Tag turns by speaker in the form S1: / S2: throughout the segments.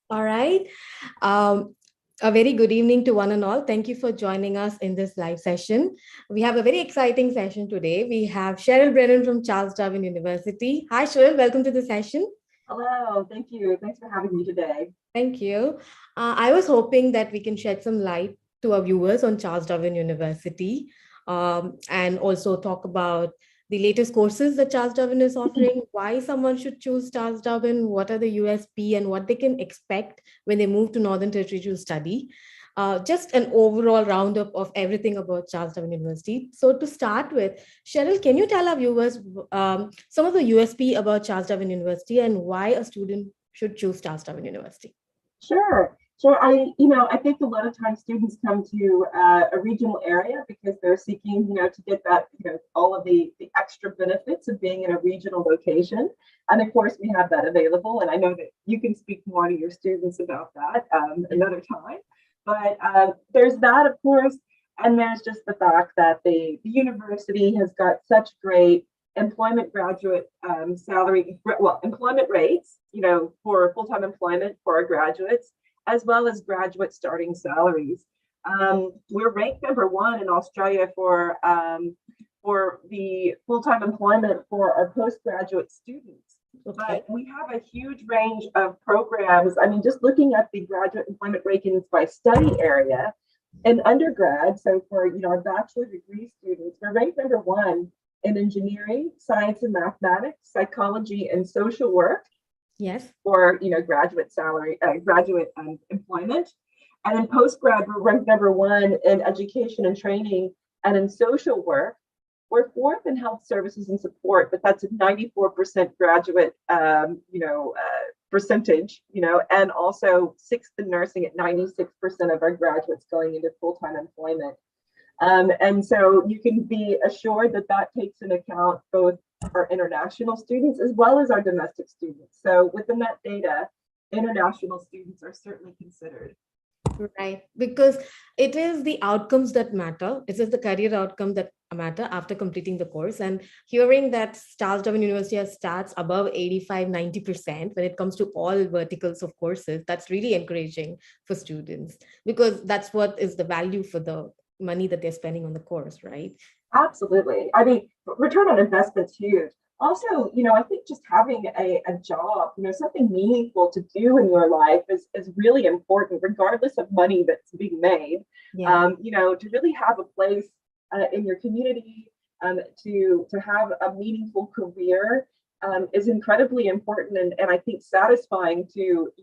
S1: All right. Um, a very good evening to one and all. Thank you for joining us in this live session. We have a very exciting session today. We have Cheryl Brennan from Charles Darwin University. Hi, Cheryl. Welcome to the session.
S2: Hello, thank you. Thanks for having me today.
S1: Thank you. I was hoping that we can shed some light to our viewers on Charles Darwin University and also talk about the latest courses that Charles Darwin is offering, why someone should choose Charles Darwin, what are the USP, and what they can expect when they move to Northern Territory to study. Just an overall roundup of everything about Charles Darwin University. So, to start with, Cheryl, can you tell our viewers some of the USP about Charles Darwin University and why a student should choose Charles Darwin University?
S2: Sure. I think a lot of times students come to a regional area because they're seeking, to get that, all of the extra benefits of being in a regional location. And of course, we have that available. And I know that you can speak more to your students about that another time. But there's that, of course. And there's just the fact that the university has got such great employment graduate employment rates, for full-time employment for our graduates, as well as graduate starting salaries. We're ranked number one in Australia for the full-time employment for our postgraduate students.
S1: Okay.
S2: But we have a huge range of programs. I mean, just looking at the graduate employment rankings by study area in undergrad, so for our bachelor degree students, we're ranked number one in engineering, science and mathematics, psychology, and social work
S1: Yes.
S2: for graduate employment. And in postgrad, we're ranked number one in education and training and in social work. We're fourth in health services and support, but that's a 94% graduate, percentage, and also sixth in nursing at 96% of our graduates going into full-time employment. And so you can be assured that that takes into account both our international students as well as our domestic students. So within that data, international students are certainly considered.
S1: Right. Because it is the outcomes that matter. It is the career outcome that matter after completing the course. And hearing that Charles Darwin University has stats above 85, 90% when it comes to all verticals of courses, that's really encouraging for students because that's what is the value for the money that they're spending on the course, right?
S2: Absolutely. I mean, return on investment's huge. Also, I think just having a job, something meaningful to do in your life is really important, regardless of money that's being made.
S1: Yeah.
S2: To really have a place in your community, to have a meaningful career is incredibly important and I think satisfying to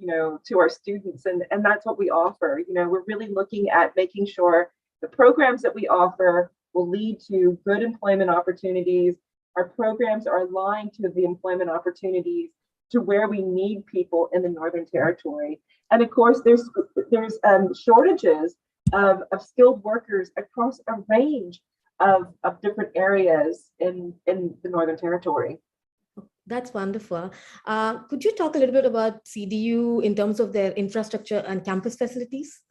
S2: our students. And that's what we offer. We're really looking at making sure the programs that we offer will lead to good employment opportunities. Our programs are aligned to the employment opportunities to where we need people in the Northern Territory. And of course, there's shortages of skilled workers across a range of different areas in the Northern Territory.
S1: That's wonderful. Could you talk a little bit about CDU in terms of their infrastructure and campus facilities?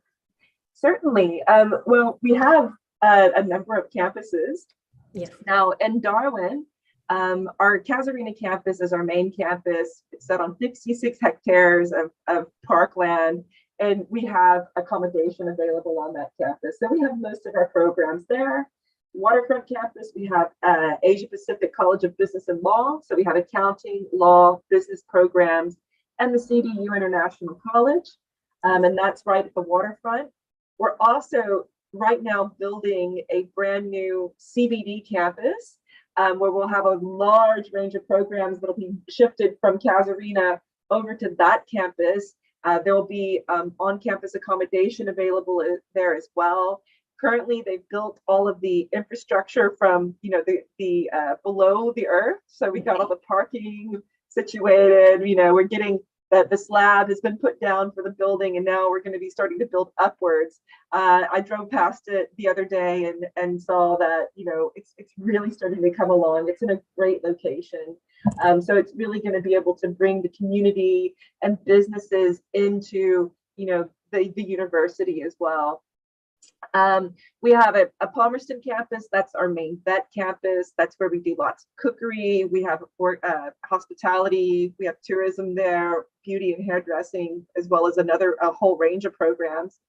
S2: Certainly. Well, we have a number of campuses.
S1: Yes.
S2: Now, in Darwin, our Casuarina campus is our main campus. It's set on 66 hectares of parkland, and we have accommodation available on that campus. So we have most of our programs there. Waterfront campus, we have Asia Pacific College of Business and Law. So we have accounting, law, business programs, and the CDU International College. And that's right at the waterfront. We're also right now building a brand new CBD campus where we'll have a large range of programs that'll be shifted from Casuarina over to that campus. There will be on-campus accommodation available there as well. Currently, they've built all of the infrastructure from the below the earth. So we got all the parking situated. We're getting that the slab has been put down for the building, and now we're going to be starting to build upwards. I drove past it the other day and saw that it's really starting to come along. It's in a great location, so it's really going to be able to bring the community and businesses into the university as well. We have a Palmerston campus. That's our main vet campus. That's where we do lots of cookery. We have hospitality. We have tourism there. beauty and hairdressing, as well as a whole range of programs.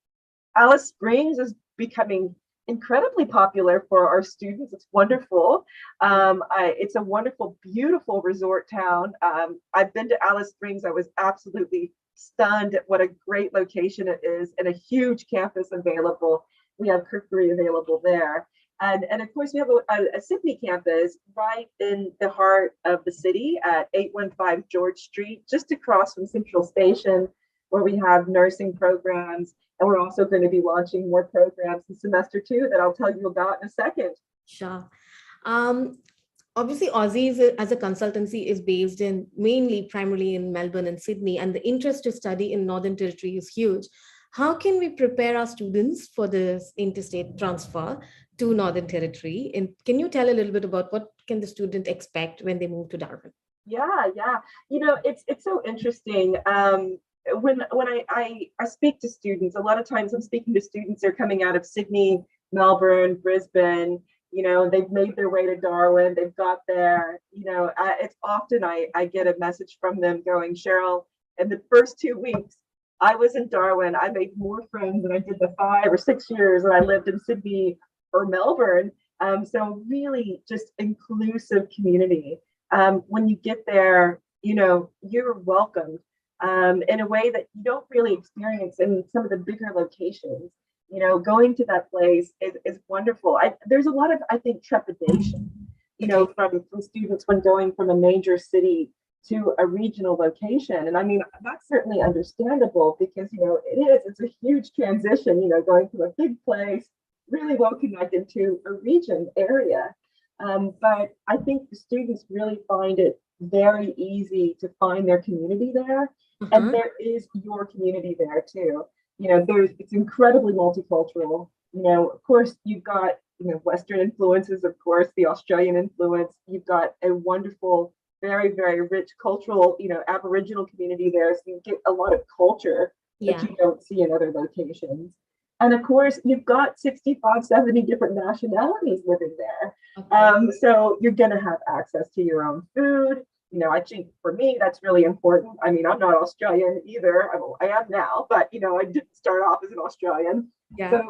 S2: Alice Springs is becoming incredibly popular for our students. It's wonderful. It's a wonderful, beautiful resort town. I've been to Alice Springs. I was absolutely stunned at what a great location it is, and a huge campus available. We have cookery available there. And of course, we have a Sydney campus right in the heart of the city at 815 George Street, just across from Central Station, where we have nursing programs. And we're also going to be launching more programs in semester 2 that I'll tell you about in a second.
S1: Sure. Obviously, Aussizz as a consultancy is based in primarily in Melbourne and Sydney, and the interest to study in Northern Territory is huge. How can we prepare our students for this interstate transfer to Northern Territory? And can you tell a little bit about what can the student expect when they move to Darwin?
S2: Yeah. It's so interesting. When I speak to students, a lot of times I'm speaking to students that are coming out of Sydney, Melbourne, Brisbane. They've made their way to Darwin, they've got there. It's often I get a message from them going, Cheryl, in the first 2 weeks, I was in Darwin. I made more friends than I did the 5 or 6 years that I lived in Sydney or Melbourne. So really just inclusive community. When you get there, you're welcomed in a way that you don't really experience in some of the bigger locations. Going to that place is wonderful. There's a lot of, I think, trepidation, from students when going from a major city to a regional location. And I mean, that's certainly understandable because, it's a huge transition, going from a big place, really well connected to a region area. But I think the students really find it very easy to find their community there. And there is your community there too. It's incredibly multicultural. Of course, you've got, Western influences, of course, the Australian influence. You've got a wonderful, very, very rich cultural, Aboriginal community there. So you get a lot of culture that you don't see in other locations. And of course, you've got 65, 70 different nationalities living there. So you're going to have access to your own food. I think for me, that's really important. I mean, I'm not Australian either. I am now, but, I didn't start off as an Australian. Yeah. So,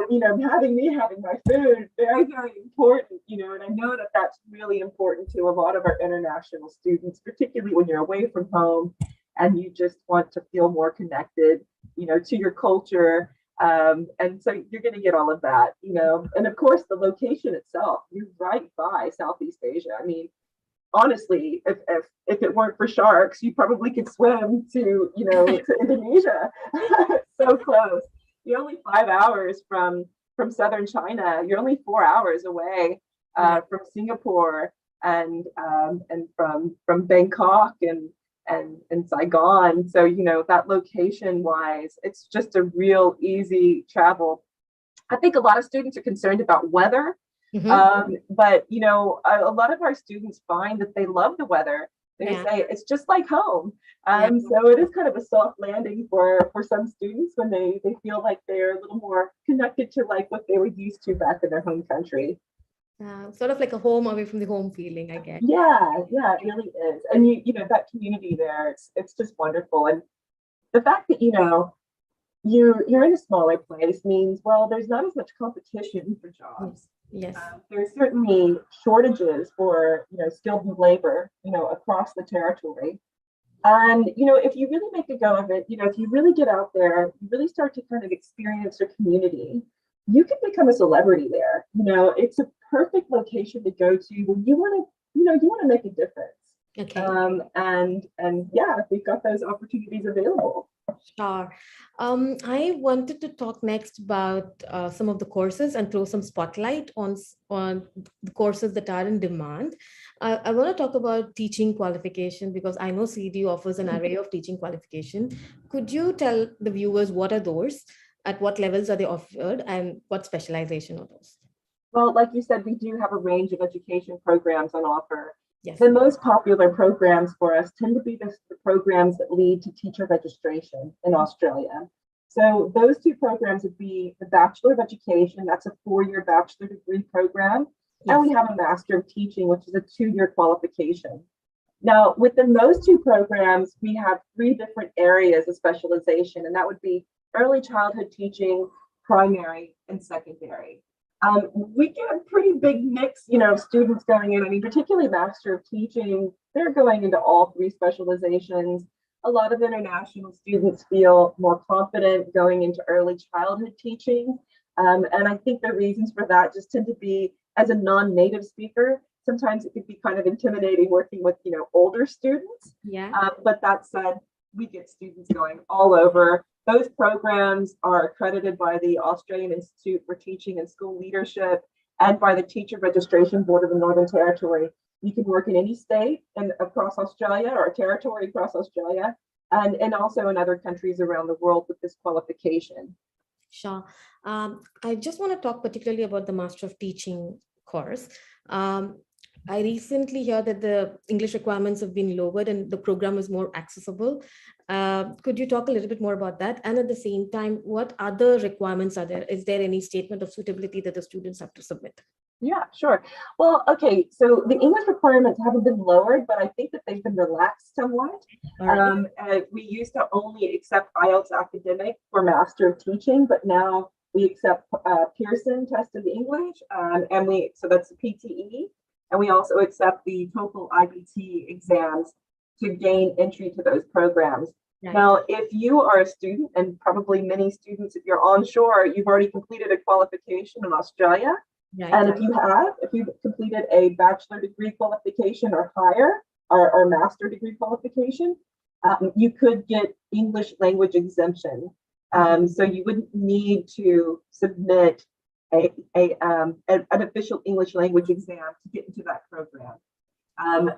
S2: having my food, very, very important, and I know that that's really important to a lot of our international students, particularly when you're away from home and you just want to feel more connected, to your culture. And so you're going to get all of that, and of course, the location itself, you're right by Southeast Asia. I mean, honestly, if it weren't for sharks, you probably could swim to, to Indonesia. So close. You're only 5 hours from southern China. You're only 4 hours away from Singapore and from Bangkok and Saigon. So, that location wise, it's just a real easy travel. I think a lot of students are concerned about weather. But a lot of our students find that they love the weather. They say it's just like home. So it is kind of a soft landing for some students when they feel like they're a little more connected to like what they were used to back in their home country.
S1: Sort of like a home away from the home feeling, I guess.
S2: Yeah, it really is. And that community there, it's just wonderful. And the fact that you're in a smaller place means, well, there's not as much competition for jobs.
S1: Yes.
S2: There's certainly shortages for, skilled labor, across the territory. And, if you really make a go of it, if you really get out there, you really start to kind of experience your community, you can become a celebrity there. It's a perfect location to go to when you want to make a difference.
S1: Okay.
S2: And we've got those opportunities available.
S1: Sure. I wanted to talk next about some of the courses and throw some spotlight on the courses that are in demand. I want to talk about teaching qualification because I know CEDU offers an array of teaching qualification. Could you tell the viewers what are those, at what levels are they offered, and what specialization are those?
S2: Well, like you said, we do have a range of education programs on offer.
S1: Yes.
S2: The most popular programs for us tend to be the programs that lead to teacher registration in Australia. So those two programs would be the Bachelor of Education, that's a 4-year bachelor degree program, and we have a Master of Teaching, which is a 2-year qualification. Now, within those two programs, we have three different areas of specialization, and that would be early childhood teaching, primary, and secondary. We get a pretty big mix, of students going in. I mean, particularly Master of Teaching, they're going into all three specializations. A lot of international students feel more confident going into early childhood teaching. And I think the reasons for that just tend to be, as a non-native speaker, sometimes it could be kind of intimidating working with, older students.
S1: Yeah.
S2: But that said, we get students going all over. Those programs are accredited by the Australian Institute for Teaching and School Leadership and by the Teacher Registration Board of the Northern Territory. You can work in any state and across Australia or territory across Australia, and also in other countries around the world with this qualification.
S1: Sure. I just want to talk particularly about the Master of Teaching course. I recently heard that the English requirements have been lowered and the program is more accessible. Could you talk a little bit more about that? And at the same time, what other requirements are there? Is there any statement of suitability that the students have to submit?
S2: Yeah, sure. Well, okay, so the English requirements haven't been lowered, but I think that they've been relaxed somewhat. We used to only accept IELTS academic for Master of Teaching, but now we accept Pearson test of English, so that's the PTE, and we also accept the TOEFL IBT exams to gain entry to those programs. Right. Now, if you are a student, and probably many students, if you're onshore, you've already completed a qualification in Australia. Right. And if you've completed a bachelor degree qualification or higher, or master degree qualification, you could get English language exemption. So you wouldn't need to submit an official English language exam to get into that program.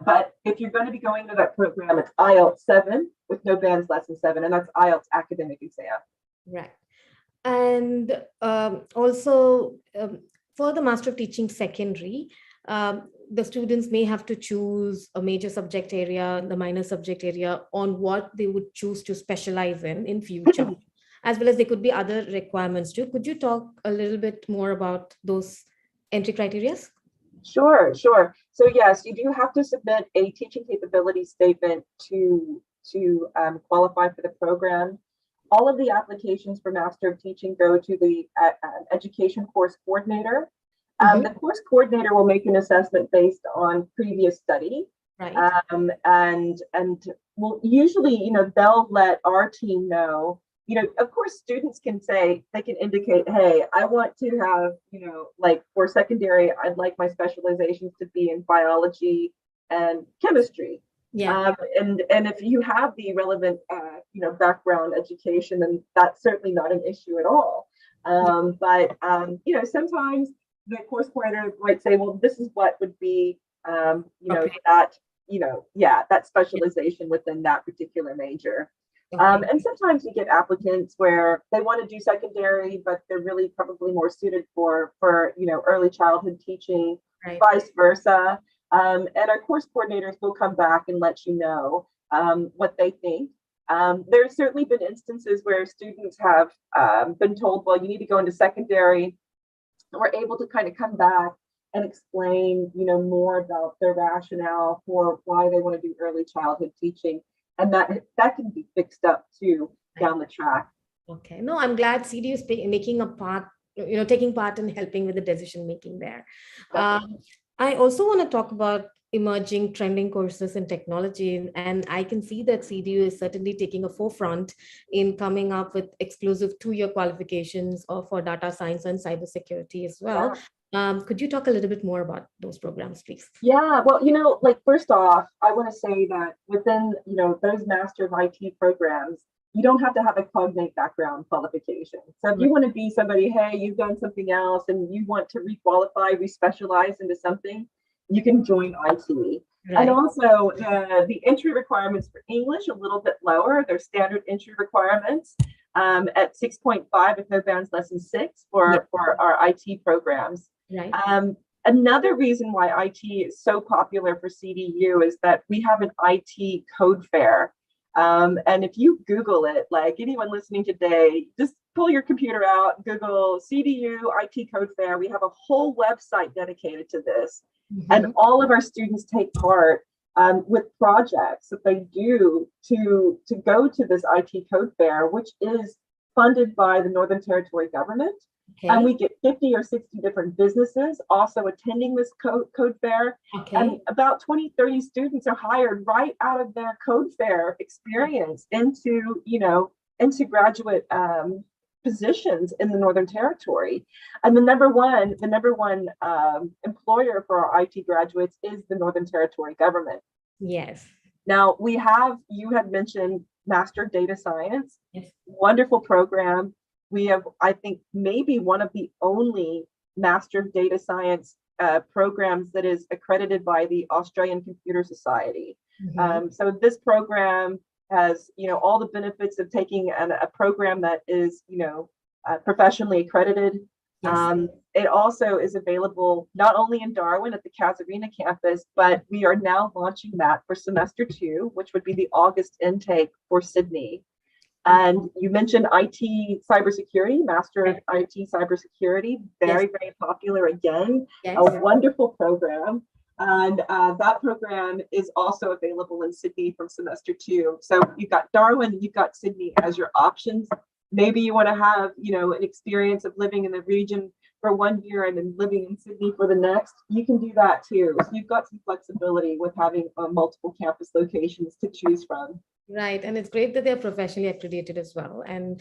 S2: But if you're going to be going to that program, it's IELTS 7 with no bands less than 7, and that's IELTS academic exam.
S1: Right. And also, for the Master of Teaching secondary, the students may have to choose a major subject area, the minor subject area, on what they would choose to specialize in future, as well as there could be other requirements too. Could you talk a little bit more about those entry criteria?
S2: Sure. So yes, you do have to submit a teaching capability statement to qualify for the program. All of the applications for Master of Teaching go to the education course coordinator. The course coordinator will make an assessment based on previous study. Right. And well, usually, they'll let our team know. Of course, students can say, they can indicate, hey, I want to have, like for secondary, I'd like my specializations to be in biology and chemistry. Yeah. And if you have the relevant, background education, then that's certainly not an issue at all. But sometimes the course coordinator might say, well, this is what would be, that specialization within that particular major. And sometimes you get applicants where they want to do secondary, but they're really probably more suited for early childhood teaching, right. Vice versa. And our course coordinators will come back and let you know what they think. There's certainly been instances where students have been told, well, you need to go into secondary. We're able to kind of come back and explain, more about their rationale for why they want to do early childhood teaching. And that can be fixed up too down the track.
S1: Okay. No, I'm glad CDU is making a part, taking part in helping with the decision making there. I also want to talk about emerging trending courses in technology. And I can see that CDU is certainly taking a forefront in coming up with exclusive 2-year qualifications for data science and cybersecurity as well. Yeah. Could you talk a little bit more about those programs, please?
S2: Yeah, well, first off, I want to say that within, those Master of IT programs, you don't have to have a cognate background qualification. So if you want to be somebody, hey, you've done something else and you want to requalify, respecialize into something, you can join IT. Right. And also the entry requirements for English, a little bit lower. They're standard entry requirements at 6.5 with no bands less than 6 for our IT programs. Right. Another reason why IT is so popular for CDU is that we have an IT code fair. And if you Google it, like anyone listening today, just pull your computer out, Google CDU IT code fair. We have a whole website dedicated to this. And all of our students take part with projects that they do to go to this IT code fair, which is funded by the Northern Territory government.
S1: Okay.
S2: And we get 50 or 60 different businesses also attending this code fair.
S1: Okay.
S2: And about 20, 30 students are hired right out of their code fair experience into, into graduate positions in the Northern Territory. And the number one employer for our IT graduates is the Northern Territory government.
S1: Yes.
S2: Now you had mentioned Master of Data Science.
S1: Yes.
S2: Wonderful program. We have, I think, maybe one of the only Master of Data Science programs that is accredited by the Australian Computer Society.
S1: Mm-hmm.
S2: So this program has, all the benefits of taking a program that is, professionally accredited.
S1: Yes.
S2: It also is available not only in Darwin at the Casuarina campus, but we are now launching that for semester 2, which would be the August intake for Sydney. And you mentioned IT cybersecurity, Master of IT cybersecurity, very, very popular again, a wonderful program. And that program is also available in Sydney from semester 2. So you've got Darwin, you've got Sydney as your options. Maybe you want to have, an experience of living in the region for 1 year and then living in Sydney for the next. You can do that too. So you've got some flexibility with having multiple campus locations to choose from.
S1: Right. And it's great that they're professionally accredited as well. And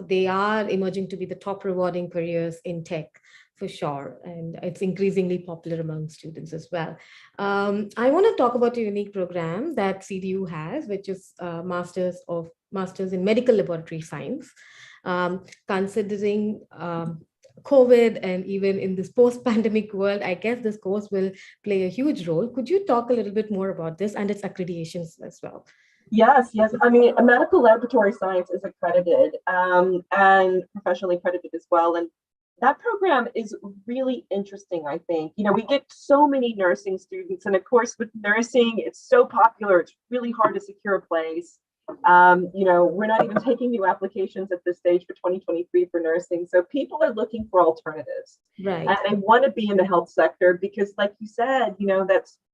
S1: they are emerging to be the top rewarding careers in tech for sure. And it's increasingly popular among students as well. I want to talk about a unique program that CDU has, which is Masters in Medical Laboratory Science. Considering COVID and even in this post-pandemic world, I guess this course will play a huge role. Could you talk a little bit more about this and its accreditations as well?
S2: Yes. I mean, a medical laboratory science is accredited and professionally accredited as well. And that program is really interesting, I think. We get so many nursing students. And of course, with nursing, it's so popular. It's really hard to secure a place. We're not even taking new applications at this stage for 2023 for nursing. So people are looking for alternatives.
S1: Right.
S2: And they want to be in the health sector because, like you said,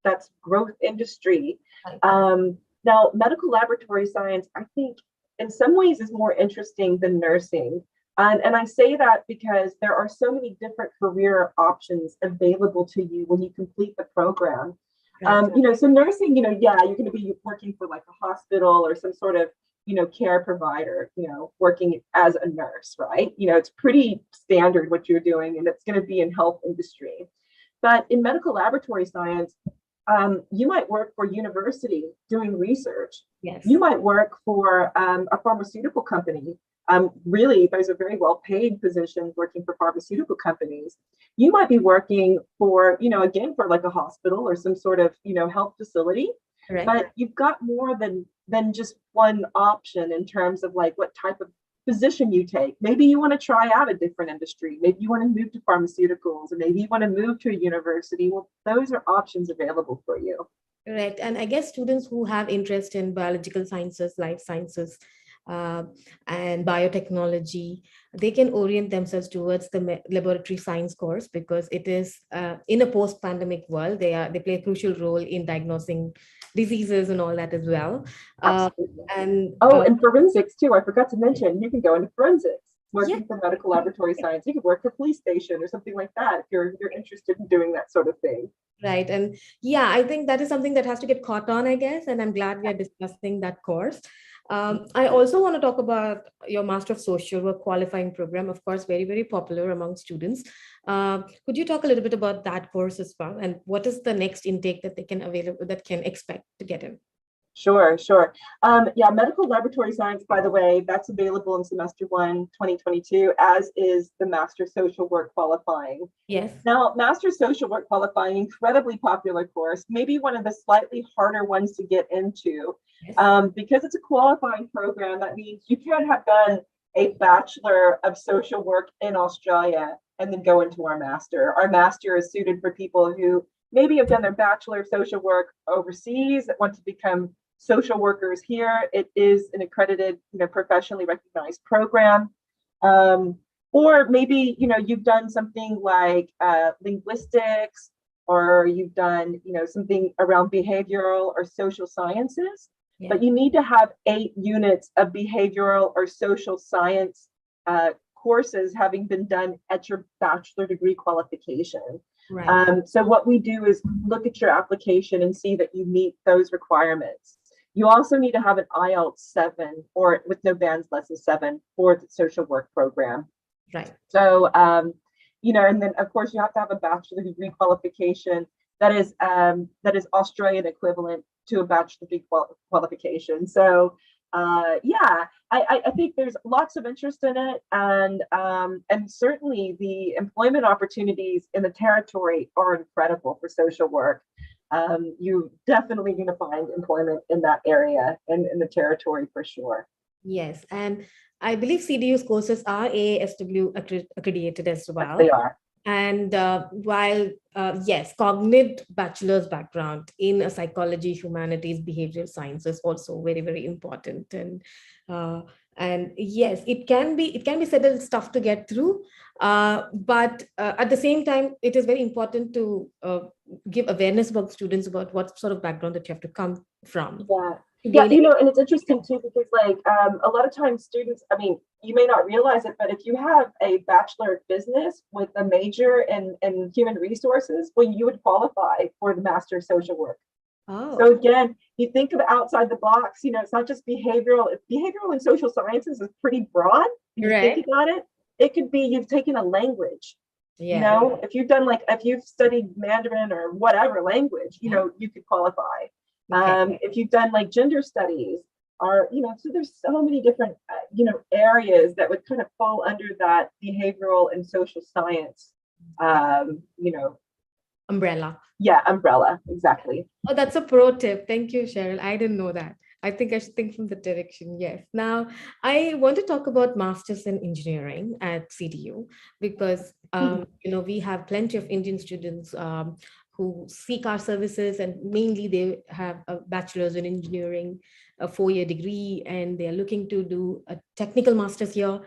S2: that's growth industry. Right. Now, medical laboratory science, I think in some ways is more interesting than nursing. And I say that because there are so many different career options available to you when you complete the program. Right. So nursing, you're going to be working for like a hospital or some sort of, care provider, working as a nurse, right? It's pretty standard what you're doing, and it's going to be in health industry. But in medical laboratory science, you might work for a university doing research.
S1: Yes.
S2: You might work for a pharmaceutical company. Really, those are very well-paid positions working for pharmaceutical companies. You might be working for, again, for like a hospital or some sort of, health facility. Right. But you've got more than just one option in terms of like what type of position you take. Maybe you want to try out a different industry. Maybe you want to move to pharmaceuticals, or maybe you want to move to a university. Well, those are options available for you.
S1: Right. And I guess students who have interest in biological sciences, life sciences, and biotechnology, they can orient themselves towards the laboratory science course because it is in a post-pandemic world. They play a crucial role in diagnosing diseases and all that as well.
S2: And forensics too. I forgot to mention, you can go into forensics, working for medical laboratory science. You could work for police station or something like that if you're interested in doing that sort of thing.
S1: Right. And I think that is something that has to get caught on, I guess. And I'm glad we are discussing that course. I also want to talk about your Master of Social Work qualifying program, of course, very, very popular among students. Could you talk a little bit about that course as well? And what is the next intake that they can expect to get in?
S2: Sure. Medical laboratory science, by the way, that's available in semester 1, 2022, as is the Master Social Work qualifying.
S1: Yes.
S2: Now, Master Social Work qualifying, incredibly popular course, maybe one of the slightly harder ones to get into. Yes. Because it's a qualifying program, that means you can't have done a Bachelor of Social Work in Australia and then go into our Master. Our Master is suited for people who maybe have done their Bachelor of Social Work overseas that want to become social workers here. It is an accredited, professionally recognized program. Or maybe, you've done something like linguistics or you've done, something around behavioral or social sciences, but you need to have 8 units of behavioral or social science courses having been done at your bachelor degree qualification.
S1: Right.
S2: So what we do is look at your application and see that you meet those requirements. You also need to have an IELTS 7 or with no bands less than 7 for the social work program.
S1: Right.
S2: So, and then of course you have to have a bachelor degree qualification that is Australian equivalent to a bachelor degree qualification. So, I think there's lots of interest in it, and certainly the employment opportunities in the territory are incredible for social work. You definitely going to find employment in that area and in the territory for sure.
S1: Yes, and I believe CDU's courses are AASW accredited as well.
S2: Yes, they are.
S1: And while, yes, cognate bachelor's background in psychology, humanities, behavioral sciences also very, very important. And yes, it can be said that it's tough to get through, but at the same time, it is very important to give awareness about students about what sort of background that you have to come from.
S2: Yeah, and it's interesting too, because a lot of times students, you may not realize it, but if you have a Bachelor of Business with a major in human resources, well, you would qualify for the Master of Social Work.
S1: Oh.
S2: So again, you think of outside the box, it's not just behavioral. Behavioral and social sciences is pretty broad. If you think about it, it could be you've taken a language.
S1: Yeah.
S2: If you've studied Mandarin or whatever language, you could qualify.
S1: Okay.
S2: If you've done gender studies, or so there's so many different areas that would kind of fall under that behavioral and social science
S1: umbrella.
S2: Yeah, umbrella, exactly.
S1: Oh, that's a pro tip. Thank you, Cheryl. I didn't know that. I think I should think from the direction. Yes. Now, I want to talk about masters in engineering at CDU because we have plenty of Indian students who seek our services, and mainly they have a bachelor's in engineering, a 4-year degree, and they are looking to do a technical master's here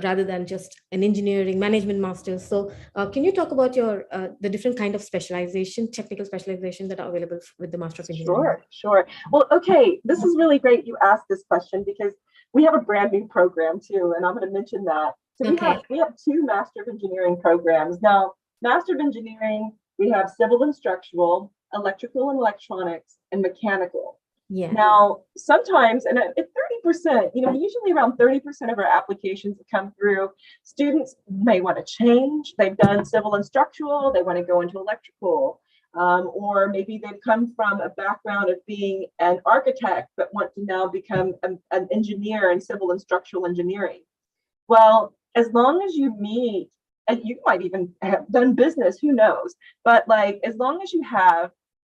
S1: rather than just an engineering management master's. So can you talk about the different kind of technical specialization that are available with the Master of Engineering?
S2: Sure. Well, okay, this is really great you asked this question because we have a brand new program too, and I'm going to mention that. So we have 2 Master of Engineering programs. Now, Master of Engineering, we have civil and structural, electrical and electronics, and mechanical.
S1: Yeah.
S2: Now, sometimes, and at 30%, usually around 30% of our applications that come through, students may want to change. They've done civil and structural, they want to go into electrical, or maybe they've come from a background of being an architect, but want to now become an engineer in civil and structural engineering. Well, as long as you meet, and you might even have done business, who knows, but as long as you have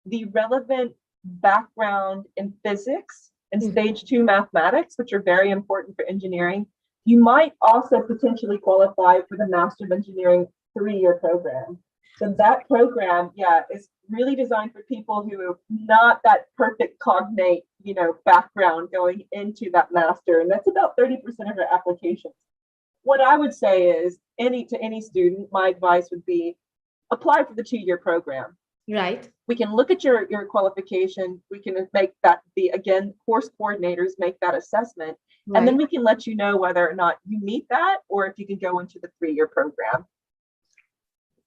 S2: the relevant background in physics and stage 2 mathematics, which are very important for engineering, you might also potentially qualify for the Master of Engineering 3-year program. So that program, is really designed for people who have not that perfect cognate, background going into that master, and that's about 30% of our applications. What I would say is, to any student, my advice would be apply for the 2-year program.
S1: Right.
S2: We can look at your qualification. We can make that course coordinators make that assessment. Right. And then we can let you know whether or not you meet that or if you can go into the 3-year program.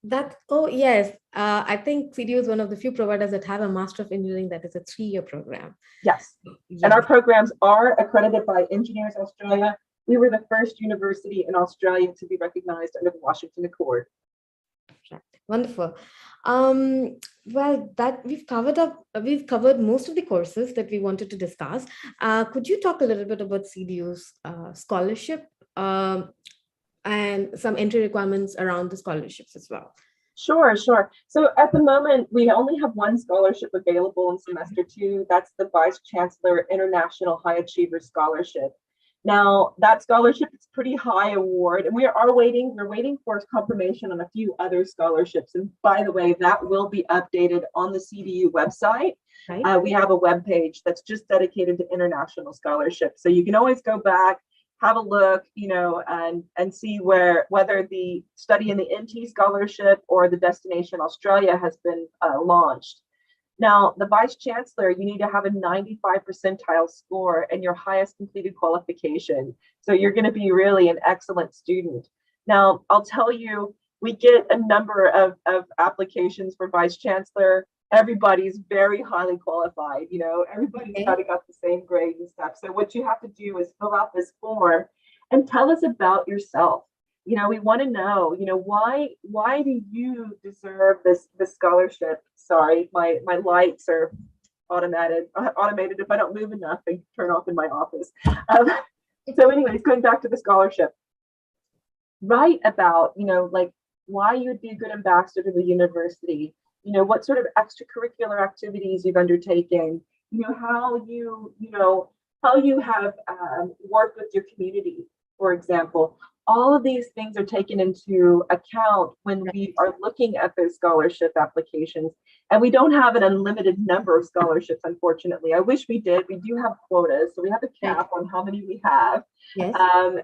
S1: Yes. I think CDU is one of the few providers that have a Master of Engineering that is a 3-year program.
S2: Yes. And our programs are accredited by Engineers Australia. We were the first university in Australia to be recognized under the Washington Accord.
S1: Right. Wonderful. Well, that we've covered most of the courses that we wanted to discuss. Could you talk a little bit about CDU's scholarship and some entry requirements around the scholarships as well?
S2: Sure. So at the moment, we only have one scholarship available in semester 2. That's the Vice Chancellor International High Achiever Scholarship. Now, that scholarship is pretty high award, and we're waiting for confirmation on a few other scholarships. And by the way, that will be updated on the CDU website. Right. We have a webpage that's just dedicated to international scholarships. So you can always go back have a look, and see whether the study in the NT scholarship or the Destination Australia has been launched. Now, the Vice Chancellor, you need to have a 95 percentile score and your highest completed qualification. So you're going to be really an excellent student. Now, I'll tell you, we get a number of applications for Vice Chancellor. Everybody's very highly qualified, everybody's
S1: Okay.
S2: got the same grades and stuff. So what you have to do is fill out this form and tell us about yourself. We want to know, why do you deserve this scholarship? Sorry, my lights are automated. If I don't move enough, they turn off in my office. So anyways, going back to the scholarship, write about, like why you would be a good ambassador to the university, what sort of extracurricular activities you've undertaken, how you have worked with your community, for example. All of these things are taken into account when we are looking at those scholarship applications. And we don't have an unlimited number of scholarships, unfortunately. I wish we did. We do have quotas, so we have a cap on how many we have.
S1: Yes.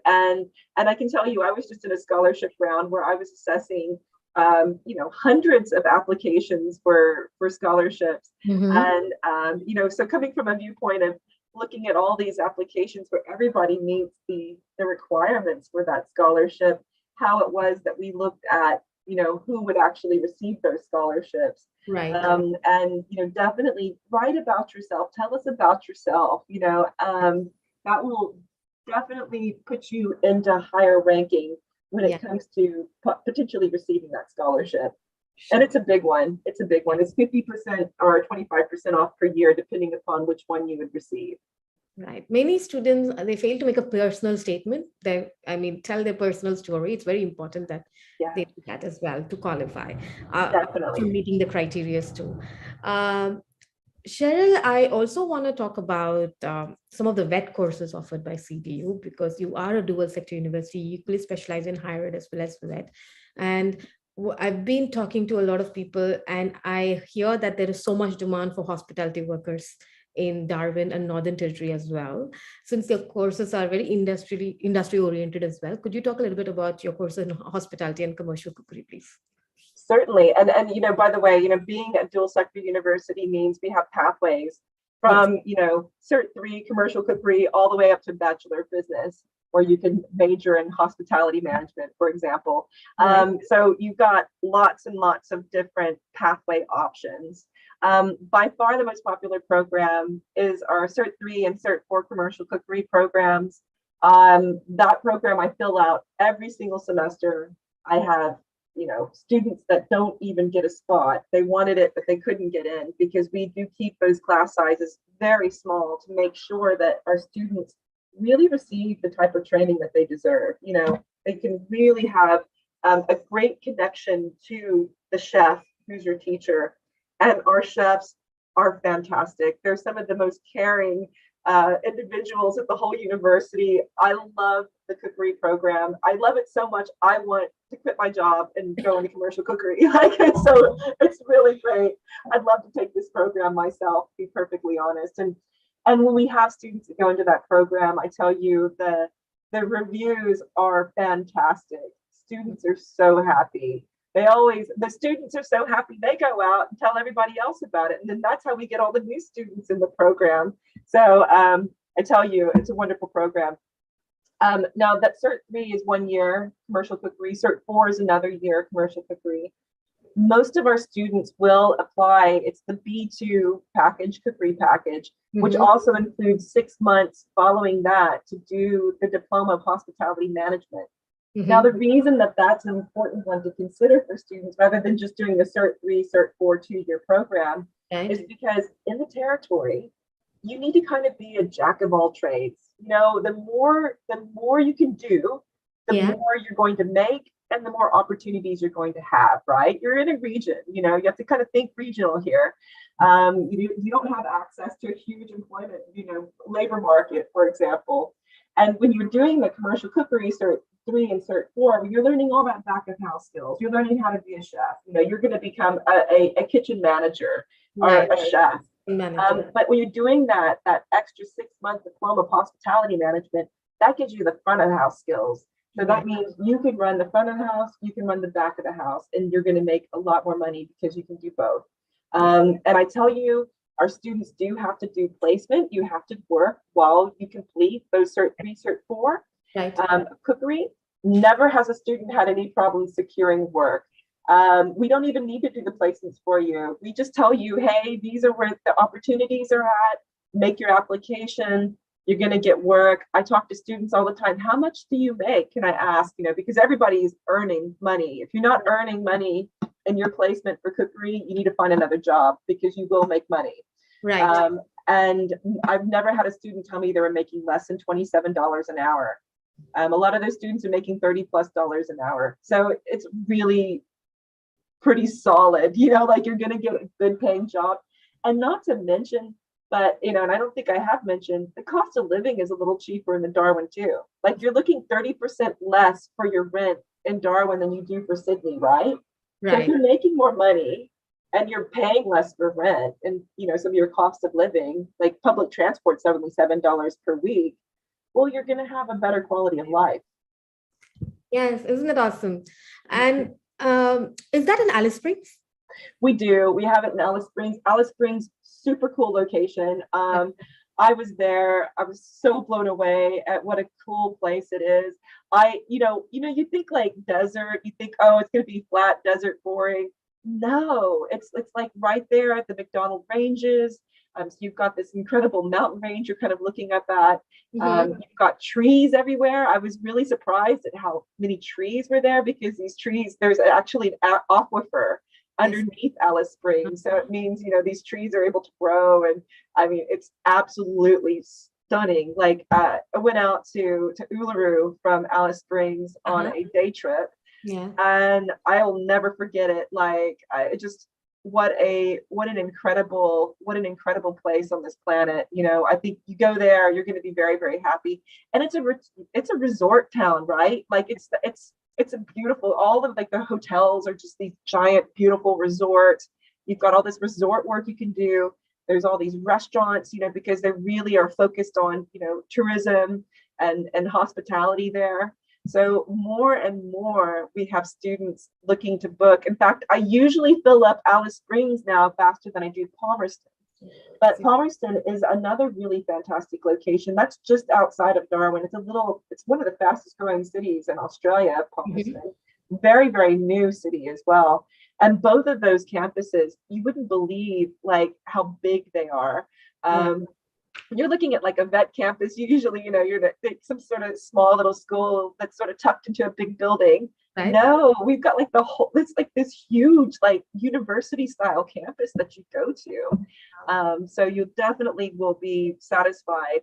S2: And I can tell you, I was just in a scholarship round where I was assessing hundreds of applications for scholarships.
S1: Mm-hmm.
S2: And so coming from a viewpoint of looking at all these applications where everybody meets the requirements for that scholarship, how it was that we looked at, who would actually receive those scholarships.
S1: Right.
S2: And, definitely write about yourself. Tell us about yourself, that will definitely put you into higher ranking when it comes to potentially receiving that scholarship. And it's a big one. It's 50% or 25% off per year, depending upon which one you would receive.
S1: Right. Many students, they fail to make a personal statement. Tell their personal story. It's very important that they do that as well to qualify.
S2: Definitely.
S1: To meeting the criteria too. Cheryl, I also want to talk about some of the VET courses offered by CDU, because you are a dual sector university, you equally specialize in higher ed as well as VET. And I've been talking to a lot of people, and I hear that there is so much demand for hospitality workers in Darwin and Northern Territory as well. Since your courses are very industry oriented as well, could you talk a little bit about your courses in hospitality and commercial cookery, please?
S2: Certainly. And by the way, being a dual sector university means we have pathways from, Cert 3 commercial cookery all the way up to Bachelor of Business, where you can major in hospitality management, for example. So you've got lots and lots of different pathway options. By far the most popular program is our Cert 3 and Cert 4 commercial cookery programs. That program I fill out every single semester. I have students that don't even get a spot. They wanted it, but they couldn't get in, because we do keep those class sizes very small to make sure that our students really receive the type of training that they deserve. They can really have a great connection to the chef who's your teacher. And our chefs are fantastic. They're some of the most caring individuals at the whole university. I love the cookery program. I love it so much. I want to quit my job and go into commercial cookery. So it's really great. I'd love to take this program myself, to be perfectly honest. And when we have students that go into that program, I tell you, the reviews are fantastic. Students are so happy. The students are so happy, they go out and tell everybody else about it. And then that's how we get all the new students in the program. So I tell you, it's a wonderful program. Now that Cert 3 is 1 year commercial cookery, Cert 4 is another year commercial cookery. Most of our students will apply. It's the B2 package, cookery package, which also includes 6 months following that to do the diploma of hospitality management. Now, the reason that that's an important one to consider for students, rather than just doing the Cert 3, Cert 4 2-year program, is because in the territory, you need to kind of be a jack of all trades. The more you can do, the more you're going to make, and the more opportunities you're going to have, right? You're in a region, you have to kind of think regional here. You don't have access to a huge employment, labor market, for example. And when you're doing the commercial cookery Cert 3 and Cert 4, you're learning all that back of house skills. You're learning how to be a chef. You're going to become a kitchen manager or a chef. But when you're doing that extra 6 month diploma of hospitality management, that gives you the front of the house skills. So that means you can run the front of the house, you can run the back of the house, and you're going to make a lot more money because you can do both. And I tell you, our students do have to do placement. You have to work while you complete those Cert 3, Cert 4.
S1: Right.
S2: Cookery, never has a student had any problem securing work. We don't even need to do the placements for you. We just tell you, hey, these are where the opportunities are at. Make your application. You're going to get work. I talk to students all the time. How much do you make? Can I ask? Because everybody's earning money. If you're not earning money in your placement for cookery, you need to find another job because you will make money.
S1: Right.
S2: And I've never had a student tell me they were making less than $27 an hour. A lot of those students are making $30+ an hour. So it's really pretty solid, like you're going to get a good paying job. And not to mention, but, and I don't think I have mentioned, the cost of living is a little cheaper in Darwin too. Like you're looking 30% less for your rent in Darwin than you do for Sydney, right? So if you're making more money and you're paying less for rent and, some of your cost of living, like public transport, $77 per week, well, you're going to have a better quality of life.
S1: Yes, isn't it awesome? And is that in Alice Springs?
S2: We do. We have it in Alice Springs. Alice Springs, super cool location. I was there. I was so blown away at what a cool place it is. You think like desert. You think, oh, it's going to be flat, desert, boring. No, it's like right there at the McDonald Ranges. So you've got this incredible mountain range you're kind of looking up at. You've got trees everywhere. I was really surprised at how many trees were there because these trees, there's actually an aquifer underneath Alice Springs. So it means, these trees are able to grow. And I mean, it's absolutely stunning. Like I went out to Uluru from Alice Springs on a day trip.
S1: Yeah.
S2: And I'll never forget it. Like what an incredible place on this planet. I think you go there, you're going to be very, very happy. And it's a resort town, right? Like it's a beautiful, all of like the hotels are just these giant, beautiful resorts. You've got all this resort work you can do. There's all these restaurants, because they really are focused on, tourism and hospitality there. So more and more we have students looking to book. In fact, I usually fill up Alice Springs now faster than I do Palmerston. But Palmerston is another really fantastic location. That's just outside of Darwin. It's one of the fastest growing cities in Australia, Palmerston. Very, very new city as well. And both of those campuses, you wouldn't believe like how big they are. You're looking at like a vet campus. Usually, you're at some sort of small little school that's sort of tucked into a big building. Right. No, we've got like it's like this huge, like university style campus that you go to. So you definitely will be satisfied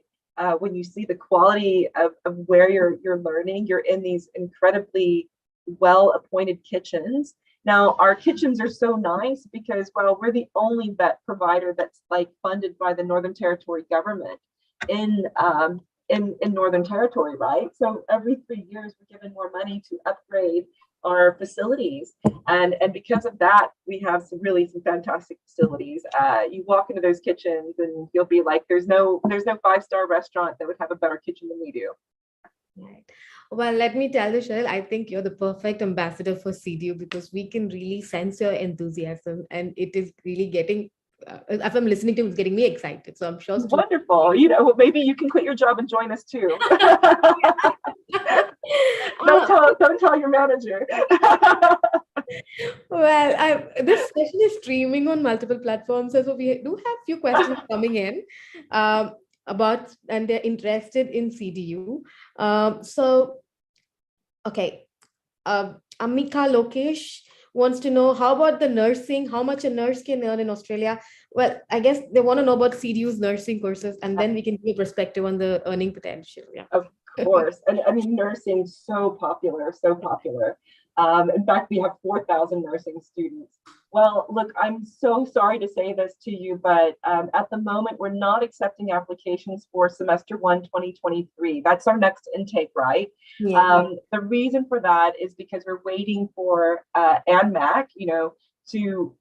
S2: when you see the quality of where you're learning. You're in these incredibly well appointed kitchens. Now, our kitchens are so nice because, well, we're the only vet provider that's like funded by the Northern Territory government in Northern Territory, right? So every 3 years, we're given more money to upgrade our facilities. And because of that, we have some fantastic facilities. You walk into those kitchens and you'll be like, there's no 5-star restaurant that would have a better kitchen than we do.
S1: Right. Well, let me tell you, Cheryl, I think you're the perfect ambassador for CDU because we can really sense your enthusiasm and it is really getting, if I'm listening to it, it's getting me excited. So I'm sure.
S2: Wonderful. Maybe you can quit your job and join us too. Don't tell your manager.
S1: Well, this session is streaming on multiple platforms. So we do have a few questions coming in. And they're interested in CDU. Okay. Amika Lokesh wants to know, how about the nursing? How much a nurse can earn in Australia? Well, I guess they want to know about CDU's nursing courses, and then we can give a perspective on the earning potential. Yeah.
S2: Of course. And I mean, nursing so popular, so popular. In fact, we have 4,000 nursing students. Well, look, I'm so sorry to say this to you, but at the moment, we're not accepting applications for semester 1, 2023. That's our next intake, right?
S1: Yeah.
S2: The reason for that is because we're waiting for ANMAC, to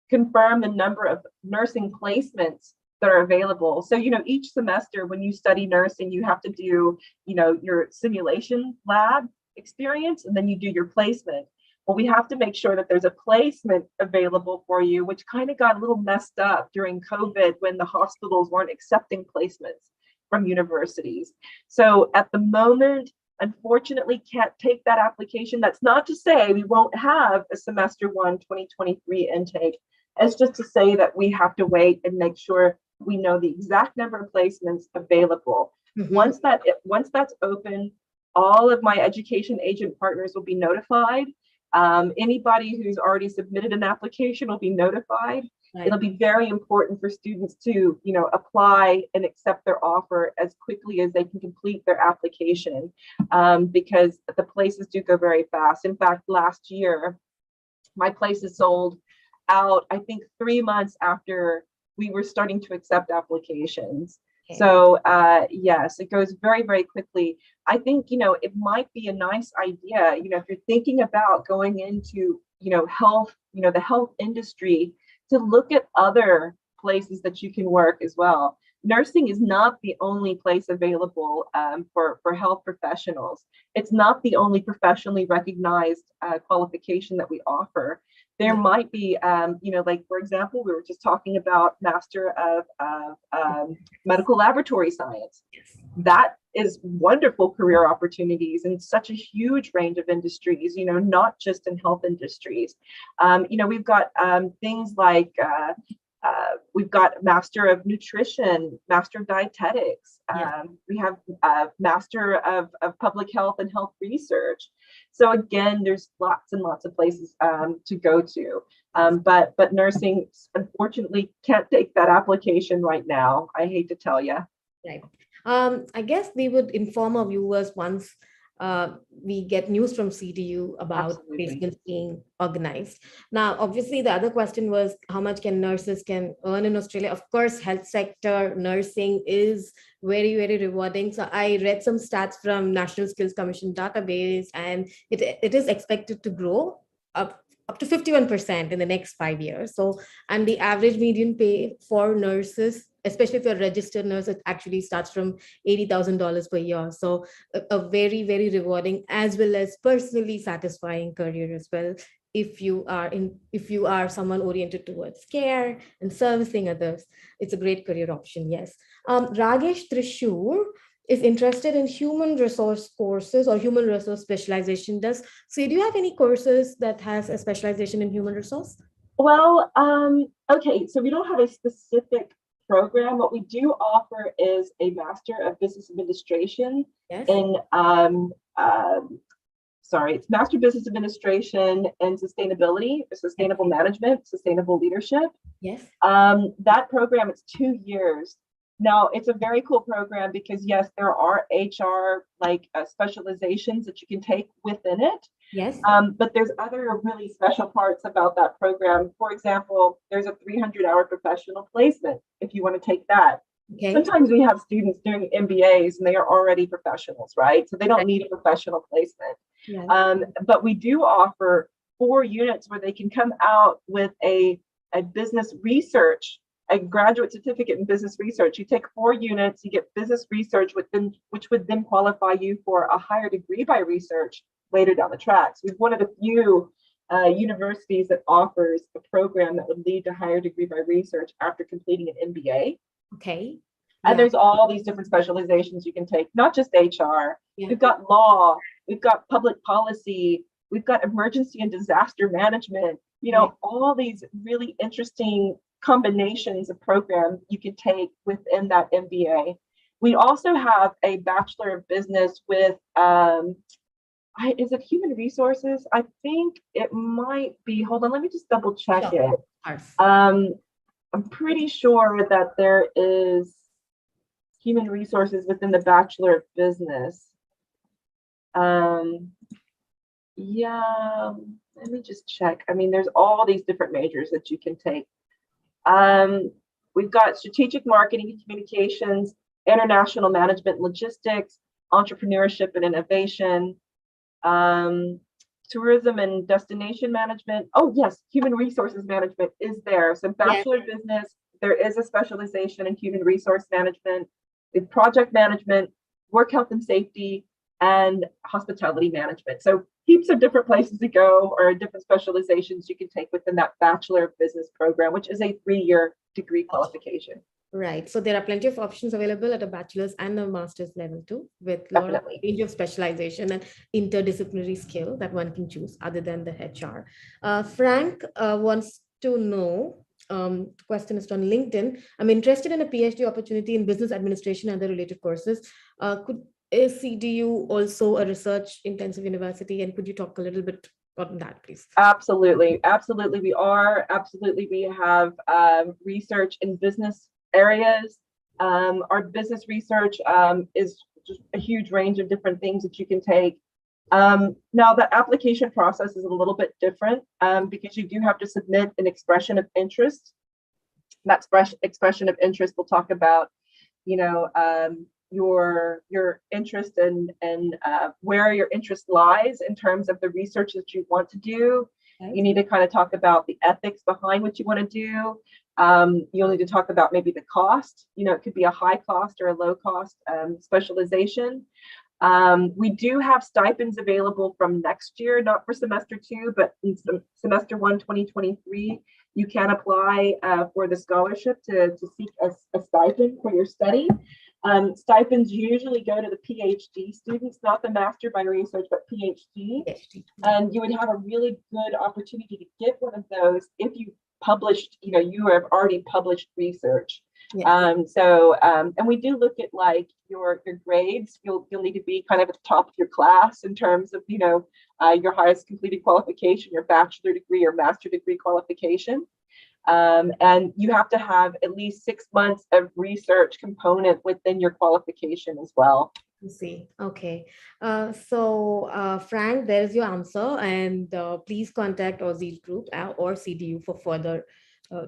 S2: confirm the number of nursing placements that are available. So, each semester when you study nursing, you have to do, your simulation lab experience, and then you do your placement. Well, we have to make sure that there's a placement available for you, which kind of got a little messed up during COVID when the hospitals weren't accepting placements from universities. So at the moment, unfortunately, can't take that application. That's not to say we won't have a semester 1 2023 intake. It's just to say that we have to wait and make sure we know the exact number of placements available. Once that's open, all of my education agent partners will be notified. Anybody who's already submitted an application will be notified. Right. It'll be very important for students to, apply and accept their offer as quickly as they can complete their application, because the places do go very fast. In fact, last year, my places sold out, I think 3 months after we were starting to accept applications. Okay. So yes, it goes very, very quickly. I think, it might be a nice idea, if you're thinking about going into, health, the health industry, to look at other places that you can work as well. Nursing is not the only place available for health professionals. It's not the only professionally recognized qualification that we offer. There might be, like, for example, we were just talking about Master of Medical Laboratory Science. That is wonderful career opportunities in such a huge range of industries, not just in health industries. We've got things like, we've got Master of Nutrition, Master of Dietetics. We have Master of Public Health and Health Research. So again, there's lots and lots of places to go to. But nursing, unfortunately, can't take that application right now. I hate to tell you.
S1: Right. I guess we would inform our viewers once we get news from CDU about placements being organized. Now, obviously, the other question was how much nurses can earn in Australia. Of course, health sector nursing is very, very rewarding. So I read some stats from National Skills Commission database, and it is expected to grow up to 51% in the next 5 years. So, and the average median pay for nurses, especially if you're a registered nurse, it actually starts from $80,000 per year. So a very, very rewarding as well as personally satisfying career as well. If you are someone oriented towards care and servicing others, it's a great career option. Yes. Ragesh Trishur is interested in human resource courses or human resource specialization. So do you have any courses that has a specialization in human resource?
S2: Well, okay, so we don't have a specific program. What we do offer is a Master of Business Administration. Yes. It's Master Business Administration and Sustainability, Sustainable Management, Sustainable Leadership.
S1: Yes.
S2: That program is 2 years. Now, it's a very cool program because, yes, there are HR specializations that you can take within it.
S1: Yes.
S2: But there's other really special parts about that program. For example, there's a 300-hour professional placement if you want to take that. Okay. Sometimes we have students doing MBAs and they are already professionals, right? So they don't need a professional placement. Yes. But we do offer 4 units where they can come out with a business research, a graduate certificate in business research. You take 4 units, you get business research, which would then qualify you for a higher degree by research later down the tracks. We've one of the few universities that offers a program that would lead to higher degree by research after completing an MBA.
S1: Okay.
S2: And there's all these different specializations you can take, not just HR. Yeah. We've got law, we've got public policy, we've got emergency and disaster management, all these really interesting combinations of programs you can take within that MBA. We also have a Bachelor of Business with, is it human resources? I think it might be, hold on, let me just double check it. I'm pretty sure that there is human resources within the Bachelor of Business. Yeah, let me just check. I mean, there's all these different majors that you can take. We've got strategic marketing and communications, international management, logistics, entrepreneurship and innovation, tourism and destination management. Oh yes, human resources management is there. So Bachelor of Business, there is a specialization in human resource management, in project management, work health and safety, and hospitality management. So heaps of different places to go, or different specializations you can take within that Bachelor of Business program, which is a 3-year degree qualification.
S1: Right. So there are plenty of options available at a bachelor's and a master's level too, with a lot of range of specialization and interdisciplinary skill that one can choose other than the HR. Frank wants to know, question is on LinkedIn. I'm interested in a PhD opportunity in business administration and the related courses. Is CDU also a research intensive university? And could you talk a little bit on that, please?
S2: Absolutely. Absolutely. We are. Absolutely. We have research in business areas. Our business research is just a huge range of different things that you can take. Now, the application process is a little bit different because you do have to submit an expression of interest. That expression of interest will talk about, your interest and where your interest lies in terms of the research that you want to do. You need to kind of talk about the ethics behind what you want to do. You'll need to talk about maybe the cost. It could be a high cost or a low cost specialization. We do have stipends available from next year, not for semester 2, but in semester 1, 2023. You can apply for the scholarship to seek a stipend for your study. Stipends usually go to the PhD students, not the master by research, but PhD. And you would have a really good opportunity to get one of those if you published, you have already published research. Yes. And we do look at like your grades. You'll need to be kind of at the top of your class in terms of, your highest completed qualification, your bachelor degree or master degree qualification. And you have to have at least 6 months of research component within your qualification as well.
S1: I see. Okay. Frank, there's your answer. And please contact Aussizz Group or CDU for further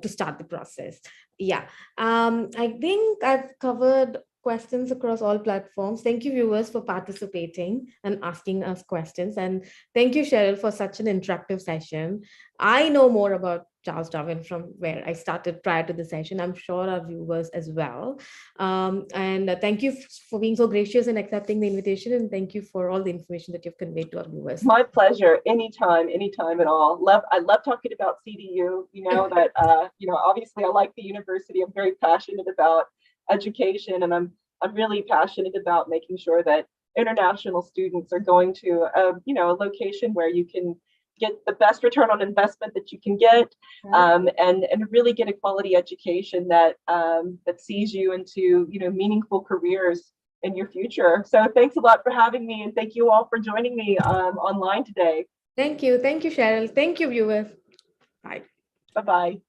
S1: to start the process. Yeah. I think I've covered questions across all platforms. Thank you, viewers, for participating and asking us questions. And thank you, Cheryl, for such an interactive session. I know more about Charles Darwin from where I started prior to the session. I'm sure our viewers as well. And thank you for being so gracious and accepting the invitation. And thank you for all the information that you've conveyed to our viewers.
S2: My pleasure. Anytime at all. I love talking about CDU. That, obviously I like the university. I'm very passionate about education, and I'm really passionate about making sure that international students are going to a location where you can get the best return on investment that you can get, and really get a quality education that sees you into meaningful careers in your future. So thanks a lot for having me, and thank you all for joining me online today.
S1: Thank you, Cheryl. Thank you, viewers. Bye.
S2: Bye-bye.